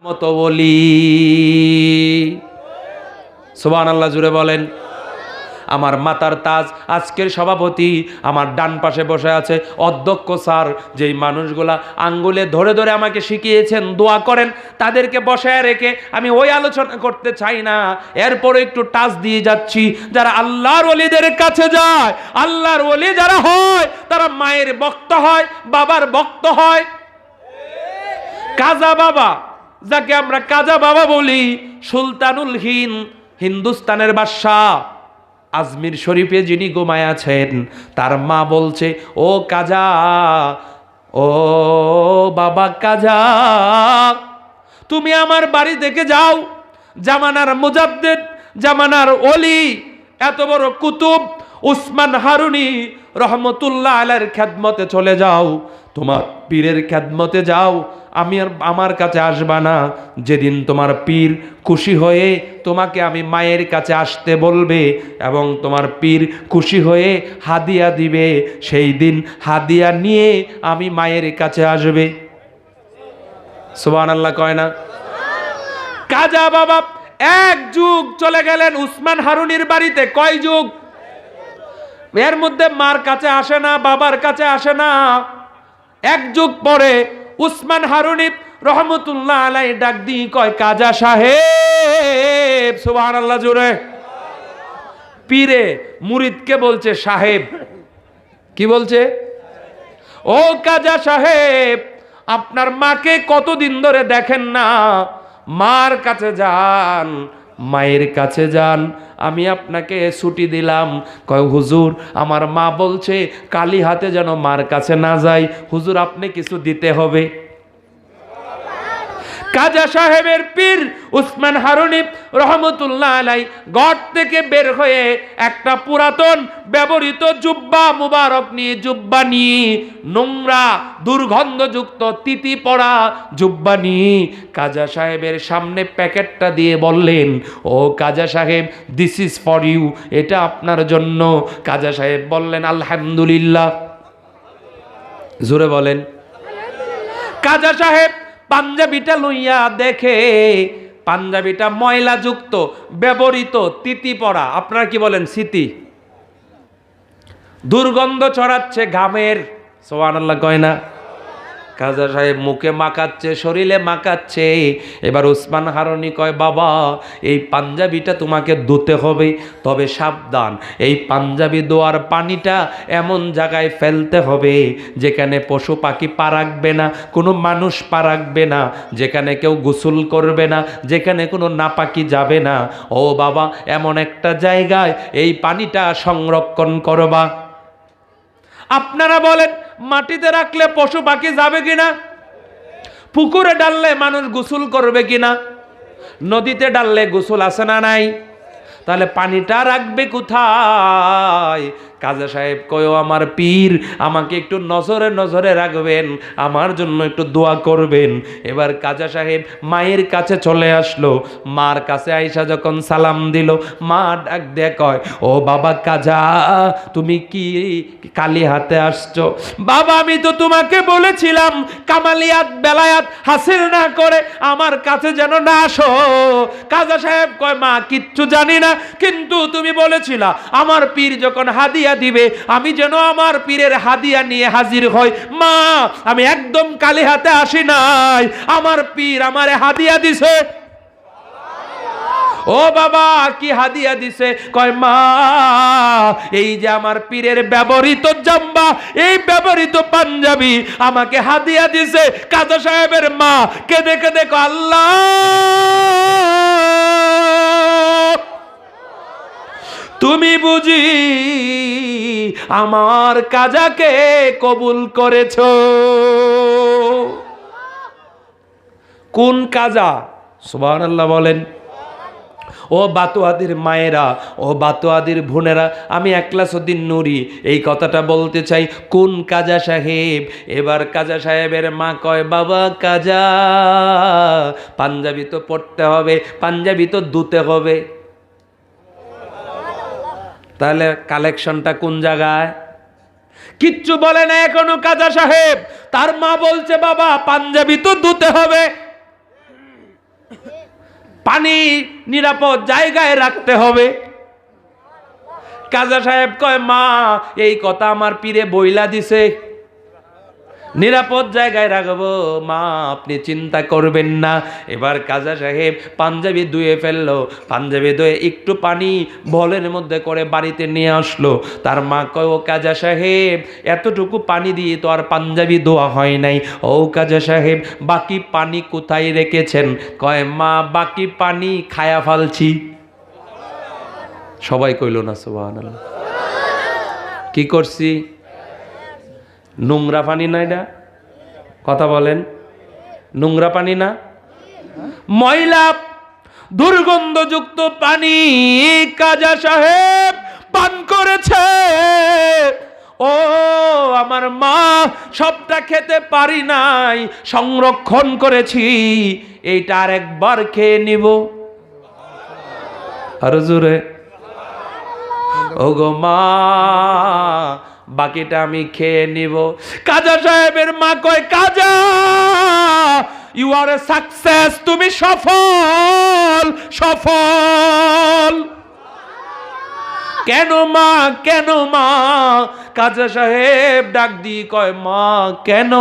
মতো বলি। সুবহানাল্লাহ জুড়ে বলেন। আমার মাতার তাজ আজকের সভাপতি আমার ডান পাশে বসে আছে অধ্যক্ষ স্যার, যেই মানুষগুলা আঙ্গুলে ধরে ধরে আমাকে শিখিয়েছেন দোয়া করেন, তাদেরকে বসায় রেখে আমি ওই আলোচনা করতে চাই না। এরপরে একটু টাচ দিয়ে যাচ্ছি, যারা আল্লাহর ওলিদের কাছে যায়, আল্লাহর ওলি যারা হয় তারা মায়ের ভক্ত হয়, বাবার ভক্ত হয়। কাজা বাবা, যাকে আমরা কাজা বাবা বলি, সুলতানুল হিন্দুস্তানের বাদশাহ, আজমির শরীফে যিনি ঘুমায় আছেন, তার মা বলছে, ও কাজা, ও বাবা কাজা, তুমি আমার বাড়ি থেকে যাও, জামানার মুজাদ্দিদ, জামানার ওলি, এত বড় কুতুব উসমান হারুনি রহমতুল্লাহ আলাইহির খেদমতে চলে যাও, তোমার পীরের খেদমতে যাও। আমার কাছে আসবা না। যেদিন তোমার পীর খুশি হয়ে তোমাকে আমি মায়ের কাছে আসতে বলবে এবং তোমার পীর খুশি হয়ে হাদিয়া দিবে, সেই দিন হাদিয়া নিয়ে আমি মায়ের কাছে আসবে। সুবহানাল্লাহ কয় না? কাজা বাবা এক যুগ চলে গেলেন উসমান হারুনির বাড়িতে। কয় যুগ? এর মধ্যে মার কাছে আসে না, বাবার কাছে আসে না। এক যুগ পরে উসমান হারুনি রহমতুল্লাহ আলাইহি ডাক দিয়ে কয়, কাজা সাহেব। সুবহানাল্লাহ জোরে। পীরে মুরিদকে বলছে সাহেব। কি বলছে? ও কাজা সাহেব, আপনার মাকে কতদিন ধরে দেখেন না, মার কাছে যান, মায়ের কাছে যান, আমি আপনাকে ছুটি দিলাম। কয় হুজুর, আমার মা বলছে কালি হাতে যেন মার কাছে না যাই, হুজুর আপনি কিছু দিতে হবে। কাজা সাহেবের পীর উসমান হারুনি রহমতুল্লাহ আলাইহি ঘর থেকে বের হয়ে একটা পুরাতন ব্যবহৃত জুব্বা মুবারক নিয়ে, জুব্বা নিয়ে, নোংরা দুর্গন্ধযুক্ত তিতি পড়া জুব্বা নিয়ে কাজা সাহেবের সামনে প্যাকেটটা দিয়ে বললেন, ও কাজা সাহেব, দিস ইজ ফর ইউ, এটা আপনার জন্য। কাজা সাহেব বললেন আলহামদুলিল্লাহ। জোরে বলেন। কাজা সাহেব পাঞ্জাবিটা লইয়া দেখে পাঞ্জাবিটা ময়লাযুক্ত, ব্যবহৃত, তিতি পড়া, আপনারা কি বলেন সিতি, দুর্গন্ধ ছড়াচ্ছে ঘামের। সুবহানাল্লাহ কয় না? কাজা সাহেব মুখে মাখাচ্ছে, শরীরে মাখাচ্ছে। এবার উসমান হারুনি কয়, বাবা এই পাঞ্জাবিটা তোমাকে ধুতে হবে, তবে সাবধান, এই পাঞ্জাবি ধোয়ার পানিটা এমন জায়গায় ফেলতে হবে যেখানে পশু পাখি পা রাখবে না, কোনো মানুষ পা রাখবে না, যেখানে কেউ গোসল করবে না, যেখানে কোনো নাপাকি যাবে না। ও বাবা, এমন একটা জায়গায় এই পানিটা সংরক্ষণ করবা। আপনারা বলেন, মাটিতে রাখলে পশু পাখি যাবে কিনা? পুকুরে ডাললে মানুষ গোসল করবে কিনা? নদীতে ডাললে গোসল আছে না নাই? তাহলে পানিটা রাখবে কোথায়? কাজা সাহেব কয়, আমার পীর, আমাকে একটু নজরে নজরে রাখবেন, আমার জন্য একটু দোয়া করবেন। এবার কাজা সাহেব মায়ের কাছে চলে আসলো। মার কাছে আইসা যখন সালাম দিল, মা ডাক দিয়ে কয়, ও বাবা কাজা, তুমি কি কালি হাতে আসছো? বাবা আমি তো তোমাকে বলেছিলাম কামালিয়াত বেলায়াত হাসিল না করে আমার কাছে যেন না আসো। কাজা সাহেব কয়, মা কিচ্ছু জানি না, কিন্তু তুমি বলেছিলা আমার পীর যখন হাদিয়া দিবে আমি যেন আমার পীরের হাদিয়া নিয়ে হাজির হই। মা আমি একদম কালি হাতে আসি নাই, আমার পীর আমারে হাদিয়া দিছে। ও বাবা কি হাদিয়া দিছে? কয়, মা এই যে আমার পীরের ব্যবহৃত জাম্বা, এই ব্যবহৃত পাঞ্জাবি আমাকে হাদিয়া দিছে। কাজা সাহেবের মা কেঁদে কেঁদে কয়, আল্লাহ তুমি বুঝি আমার কাজাকে কবুল করেছো। কোন কাজা? সুবহানাল্লাহ বলেন। ও বাতুয়াদির মায়েরা, ও বাতুয়াদির বোনেরা, আমি একলাসউদ্দিন নূরি এই কথাটা বলতে চাই। কোন কাজা সাহেব? এবার কাজা সাহেবের মা কয়, বাবা কাজা, পাঞ্জাবি তো পড়তে হবে, পাঞ্জাবি তো ধুতে হবে। তাহলে কালেকশনটা কোন জায়গায়? কিচ্ছু বলে না এখনো কাজা সাহেব। তার মা বলছে, বাবা পাঞ্জাবি তো ধুতে হবে। পানি নিরাপদ জায়গায় রাখতে হবে। কাজা সাহেব কয়, মা এই কথা আমার পীরে বইলা দিছে, নিরাপদ জায়গায় রাখবো, মা আপনি চিন্তা করবেন না। এবার কাজা সাহেব পাঞ্জাবি ধুয়ে ফেললো, পাঞ্জাবি ধুয়ে একটু পানি বলের মধ্যে করে বাড়িতে নিয়ে আসলো। তার মা কয়, ও কাজা সাহেব এতটুকু পানি দিয়ে তো আর পাঞ্জাবি ধোয়া হয় নাই, ও কাজা সাহেব বাকি পানি কোথায় রেখেছেন? কয়, মা বাকি পানি খায়া ফালছি। সবাই কইল না সুবহানাল্লাহ। কি করছি? নোংরা পানি না এটা? কথা বলেন, নোংরা পানি না, ময়লা দুর্গন্ধযুক্ত পানি কাজা সাহেব পান করেছে। ও আমার মা, সবটা খেতে পারি নাই, সংরক্ষণ করেছি, এইটা আর একবার খেয়ে নিব। আরো জোরে, ওগো মা বাকিটা আমি খেয়ে নিব। কাজা সাহেবের মা কয়, কাজা ইউ আর এ সাকসেস, তুমি সফল সফল। কেন মা, কেন মা? কাজা সাহেব ডাক দিয়ে কয়, মা কেন?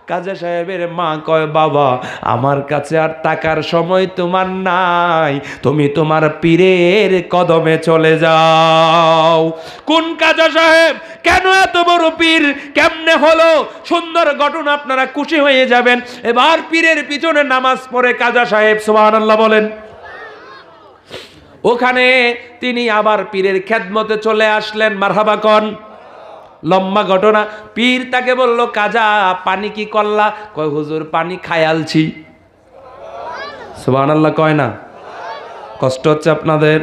কাজা সাহেবের মা কয়, বাবা আমার কাছে আর টাকার সময় তোমার নাই, তুমি তোমার পীরের কদমে চলে যাও। কোন কাজা সাহেব? কেন এত বড় পীর? কেমনে হলো? সুন্দর ঘটনা, আপনারা খুশি হয়ে যাবেন। এবার পীরের পিছনে নামাজ পড়ে কাজা সাহেব, সুবহানাল্লাহ বলেন। ওখানে তিনি আবার পীরের খেদমতে চলে আসলেন, মারহাবা কন। লম্বা ঘটনা। পীর তাকে বলল, কাজা পানি কি করলা? কয়, হুজুর পানি খায়ালছি। সুবহানাল্লাহ কয় না? কষ্ট হচ্ছে আপনাদের?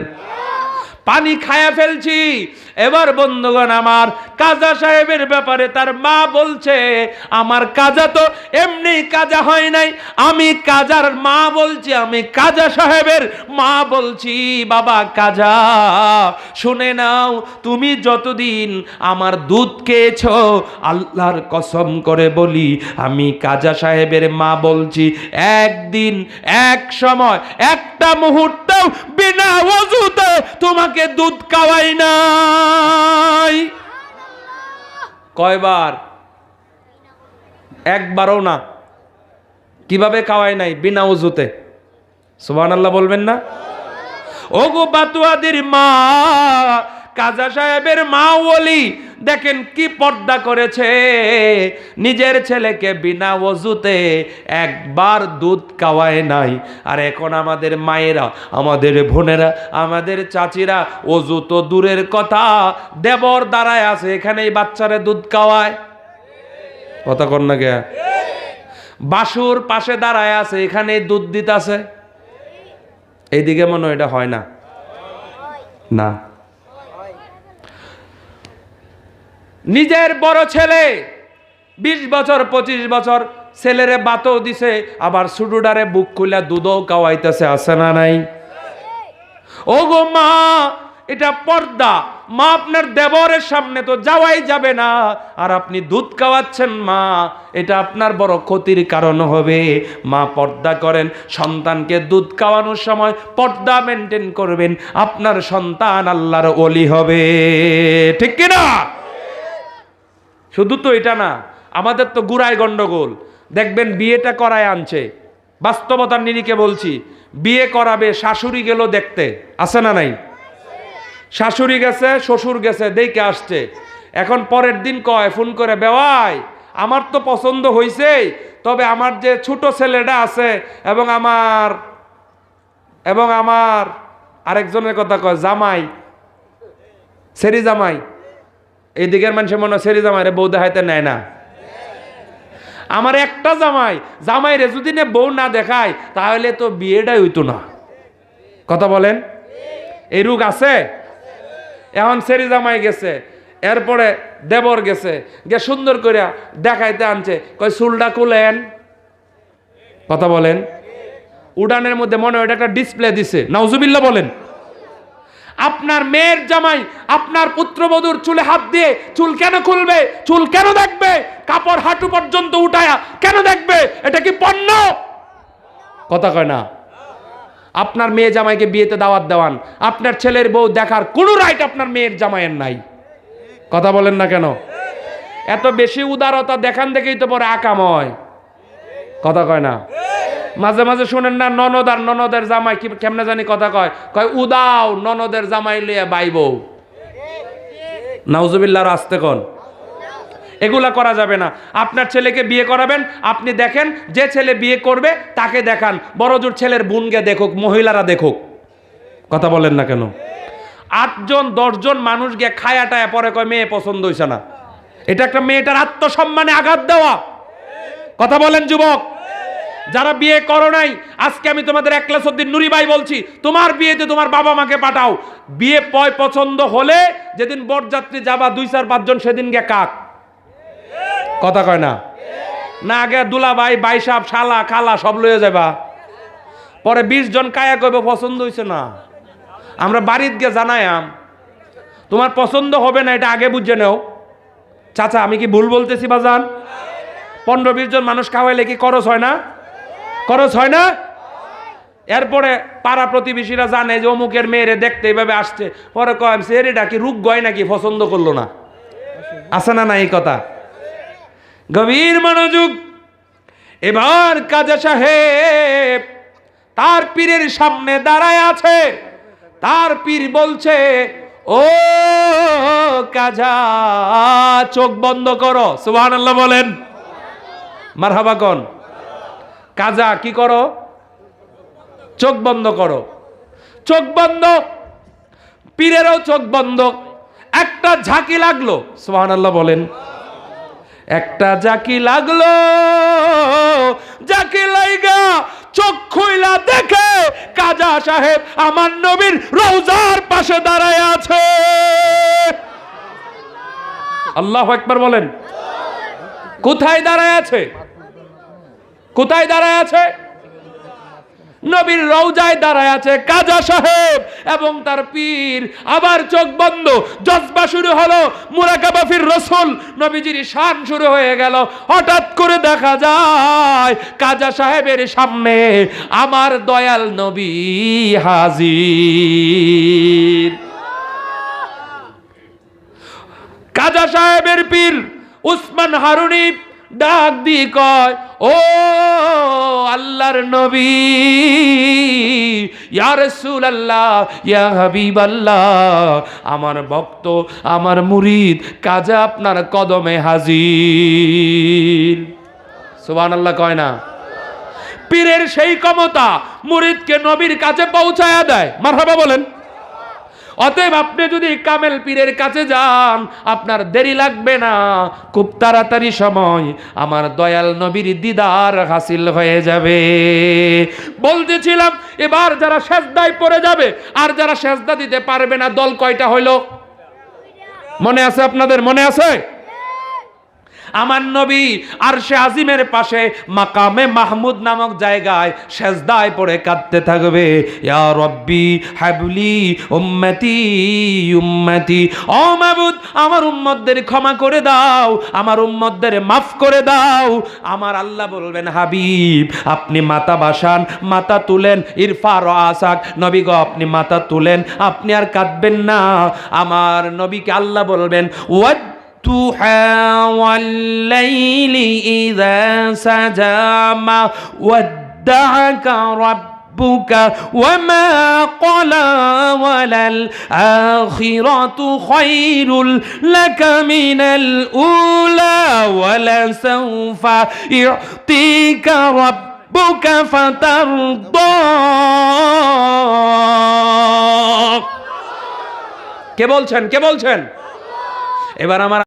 পানি খায়া ফেলছি। এবার বন্ধুগণ আমার, কাজা সাহেবের ব্যাপারে তার মা বলছে, আমার কাজা তো এমনি কাজা হয় নাই, আমি কাজার মা বলছি, আমি কাজা সাহেবের মা বলছি। বাবা কাজা শুনে নাও, তুমি যতদিন আমার দুধ খেয়েছো, আল্লাহর কসম করে বলি, আমি কাজা সাহেবের মা বলছি, একদিন এক সময় একটা মুহূর্তেও বিনা ওযুতে তোমাকে দুধ খাওয়াই নাই। কয়বার? একবারও না। কিভাবে খাওয়াই নাই? বিনা ওযুতে। সুবহানাল্লাহ বলবেন না? ওগো বাতুয়াদির মা, কাজা সাহেবের মা ওলি, দেখেন কি পর্দা করেছে, নিজের ছেলেকে বিনা ওযুতে একবার দুধ খাওয়ায় নাই। আর এখন আমাদের মায়েরা, আমাদের বোনেরা, আমাদের চাচিরা ওযু তো দূরের কথা, দেবর দাঁড়ায় আছে, এখানেই বাচ্চারে দুধ খাওয়ায়। কথা কন না কে? বাসুর পাশে দাঁড়ায় আছে, এখানে দুধ দিতাছে। এইদিকে মনে হয় এটা হয় না? না। নিজের বড় ছেলে 20 বছর 25 বছর, ছেলেরে বাতও দিছে, আবার সুডুডারে বুক খুলে দুধও খাওয়াইতেছে, আছে না নাই? ও গো মা, এটা পর্দা। মা আপনার দেবরের সামনে তো যাওয়াই যাবে না, আর আপনি দুধ খাওয়াচ্ছেন মা, এটা আপনার বড় ক্ষতির কারণ হবে। মা পর্দা করেন, সন্তানকে দুধ খাওয়ানোর সময় পর্দা মেনটেন করবেন, আপনার সন্তান আল্লাহর ওলি হবে। ঠিক কিনা? শুধু তো এটা না, আমাদের তো গুড়ায় গন্ডগোল। দেখবেন বিয়েটা করায় আনছে, বাস্তবতার নিরিখে বলছি, বিয়ে করাবে, শাশুড়ি গেল দেখতে, আছে না নাই? শাশুড়ি গেছে, শ্বশুর গেছে, দেখে আসছে। এখন পরের দিন কয় ফোন করে, বেওয়াই আমার তো পছন্দ হয়েছে, তবে আমার যে ছোট ছেলেটা আছে এবং আমার আরেকজনের কথা কয়, জামাই, সেরি জামাই, এই দিকের মানুষের মনে হয় সেরি জামাই রে বউ দেখাইতে নেয় না। আমার একটা জামাই, জামাই রে যদি না বউ না দেখায়, তাহলে তো বিয়েটাই হইতো না। কথা বলেন, এই রোগ আছে। এখন সেরি জামাই গেছে, এরপরে দেবর গেছে, গে সুন্দর করে দেখাইতে আনছে, কয় চুলটা খুলেন। কথা বলেন, উড়ানের মধ্যে মনে হয় একটা ডিসপ্লে দিছে, নাউজুবিল্লাহ বলেন। আপনার মেয়ের জামাই আপনার পুত্রবধূর চুলে হাত দিয়ে চুল কেন খুলবে? চুল কেন দেখবে? কাপড় হাঁটু পর্যন্ত উঠায়া কেন দেখবে? এটা কি পণ্য? কথা কয় না। আপনার মেয়ে জামাইকে বিয়েতে দাওয়াত দেওয়ান, আপনার ছেলের বউ দেখার কোনো রাইট আপনার মেয়ের জামাইয়ের নাই। কথা বলেন না কেন? এত বেশি উদারতা দেখান দেখেই তো পরে আকাম হয়। কথা কয় না? মাঝে মাঝে শুনেন না, ননদ আর ননদের জামাই কি কেমনে জানি কথা কয়, কয় উদাও ননদের জামাই লিয়ে বাইব। নাউজুবিল্লাহর আস্তে কোন, এগুলা করা যাবে না। আপনার ছেলেকে বিয়ে করাবেন, আপনি দেখেন যে ছেলে বিয়ে করবে তাকে দেখান, বড়জোর ছেলের বোনকে দেখুক, মহিলারা দেখুক। কথা বলেন না কেন? 8 জন 10 জন মানুষ গিয়ে খায়াটায় পরে কয় মেয়ে পছন্দ হইছে না, এটা একটা মেয়েটার আত্মসম্মানে আঘাত দেওয়া। কথা বলেন যুবক যারা বিয়ে করো নাই, আজকে আমি তোমাদের একলাসউদ্দিন নুরি ভাই বলছি, তোমার বিয়েতে তোমার বাবা মাকে পাঠাও। বিয়ে পছন্দ হলে যেদিন বরযাত্রী যাবা 2-4-5 জন, সেদিন গিয়ে কাক। কথা কয় না? না আগে দুলা ভাই, ভাই সাহেব, শালা খালা সব লয়ে যাবা, পরে 20 জন কায়া কইবে পছন্দ হইছে না। আমরা বাড়িতে গিয়ে জানায়াম তোমার পছন্দ হবে না, এটা আগে বুঝে নাও। চাচা আমি কি ভুল বলতেছি বাজান? 15-20 জন মানুষ খাওয়াইলে কি খরচ হয় না? খরচ হয় না? এরপরে পাড়া প্রতিবেশীরা জানে যে অমুকের মেয়েরে দেখতে এইভাবে আসছে, পরে কয় সেরিটা কি রূপ গয় নাকি, পছন্দ করলো না। আছে না না এই কথা? গভীর মনোযোগ। এবার কাজী সাহেব তার পীরের সামনে দাঁড়ায় আছে, তার পীর বলছে ও কাজা চোখ বন্ধ করো। সুবহানাল্লাহ বলেন, মারহাবা কোন। কাজা কি করো? চোখ বন্ধ করো। চোখ বন্ধ, পীরেরও চোখ বন্ধ। একটা ঝাঁকি লাগলো, সুবহানাল্লাহ বলেন। একটা ঝাঁকি লাগলো, ঝাঁকি লাইগা চোখ খুইলা দেখে কাজা সাহেব আমার নবীর রওজার পাশে দাঁড়ায় আছে। আল্লাহু আকবার বলেন। কোথায় দাঁড়ায় আছে? কোথায় দাঁড়ায় আছে? নবীর রওজায় দাঁড়ায় আছে কাজা সাহেব এবং তার পীর। আবার চোখ বন্ধ, জজবা শুরু হলো, মুরাকাবা ফির রাসূল, নবীজির শান শুরু হয়ে গেল। হঠাৎ করে দেখা যায় কাজা সাহেবের সামনে আমার দয়াল নবী হাজির। কাজা সাহেবের পীর উসমান হারুনি ডাক দি কয় ও আল্লাহর নবী, ইয়া রাসূলুল্লাহ, ইয়া হাবিবাল্লাহ, আমার ভক্ত আমার মুরিদ কাজা আপনার কদমে হাজির। সুবহানাল্লাহ কয় না? পীরের সেই ক্ষমতা মুরিদকে নবীর কাছে পৌঁছায়া দেয়। মারহাবা বলেন। অতএব আপনি যদি কামেল পীরের কাছে যান আপনার দেরি লাগবে না, খুব তাড়াতাড়ি সময় আমার দয়াল নবীর দিদার হাসিল হয়ে যাবে। বলতেছিলাম এবার যারা সেজদায় পড়ে যাবে আর যারা সেজদা দিতে পারবে না, দল কয়টা হইল মনে আছে আপনাদের? মনে আছে? আমার নবী আরশে আজিমের পাশে মাকামে মাহমুদ নামক জায়গায় সেজদায় পড়ে কাঁদতে থাকবে, ইয়া রব্বি হাবলি উম্মতি উম্মতি। ও মাবুদ আমার উম্মতদের ক্ষমা করে দাও, আমার উম্মতদের মাফ করে দাও। আমার আল্লাহ বলবেন হাবিব আপনি মাথা বাসান, মাথা তুলেন, ইরফা রাসাক, নবী গো আপনি মাথা তুলেন, আপনি আর কাঁদবেন না। আমার নবীকে আল্লাহ বলবেন والضحى والليل إذا سجى ما ودعك ربك وما قلى وللآخرة خير لك من الأولى ولسوف يعطيك ربك فترضى। কে বলছেন? কে বলছেন? এবার আমার